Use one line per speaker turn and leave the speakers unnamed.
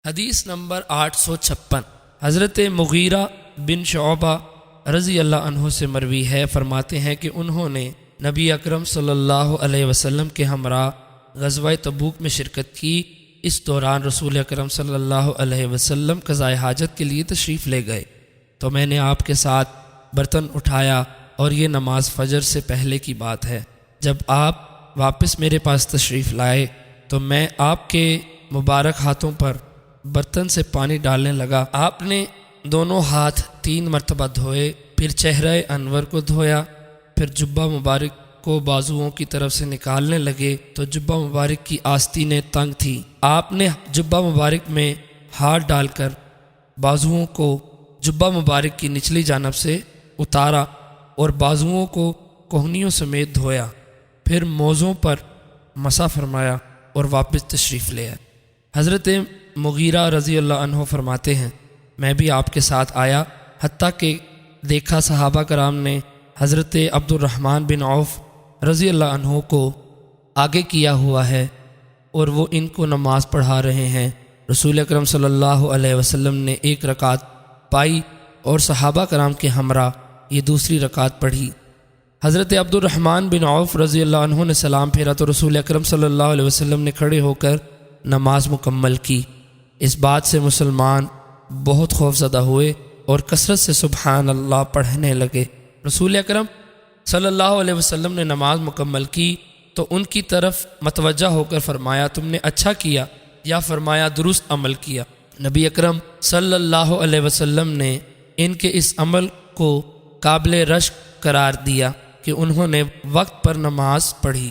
حدیث نمبر 856 حضرت مغیرہ بن شعبہ رضی اللہ عنہ سے مروی ہے، فرماتے ہیں کہ انہوں نے نبی اکرم صلی اللہ علیہ وسلم کے ہمراہ غزوہ تبوک میں شرکت کی۔ اس دوران رسول اکرم صلی اللہ علیہ وسلم قضائے حاجت کے لیے تشریف لے گئے تو میں نے آپ کے ساتھ برتن اٹھایا، اور یہ نماز فجر سے پہلے کی بات ہے۔ جب آپ واپس میرے پاس تشریف لائے تو میں آپ کے مبارک ہاتھوں پر برتن سے پانی ڈالنے لگا۔ آپ نے دونوں ہاتھ 3 مرتبہ دھوئے، پھر چہرہ انور کو دھویا، پھر جبہ مبارک کو بازوؤں کی طرف سے نکالنے لگے تو جبہ مبارک کی آستینیں تنگ تھی۔ آپ نے جبہ مبارک میں ہاتھ ڈال کر بازوؤں کو جبہ مبارک کی نچلی جانب سے اتارا اور بازوؤں کو کوہنیوں سمیت دھویا، پھر موزوں پر مسح فرمایا اور واپس تشریف لے آئے۔ حضرت مغیرہ رضی اللہ عنہ فرماتے ہیں میں بھی آپ کے ساتھ آیا، حتیٰ کہ دیکھا صحابہ کرام نے حضرت عبد الرحمن بن عوف رضی اللہ عنہ کو آگے کیا ہوا ہے اور وہ ان کو نماز پڑھا رہے ہیں۔ رسول اکرم صلی اللہ علیہ وسلم نے 1 رکعت پائی اور صحابہ کرام کے ہمراہ یہ دوسری رکعت پڑھی۔ حضرت عبد الرحمن بن عوف رضی اللہ عنہ نے سلام پھیرا تو رسول اکرم صلی اللہ علیہ وسلم نے کھڑے ہو کر نماز مکمل کی۔ اس بات سے مسلمان بہت خوفزدہ ہوئے اور کثرت سے سبحان اللہ پڑھنے لگے۔ رسول اکرم صلی اللہ علیہ وسلم نے نماز مکمل کی تو ان کی طرف متوجہ ہو کر فرمایا تم نے اچھا کیا، یا فرمایا درست عمل کیا۔ نبی اکرم صلی اللہ علیہ وسلم نے ان کے اس عمل کو قابل رشک قرار دیا کہ انہوں نے وقت پر نماز پڑھی۔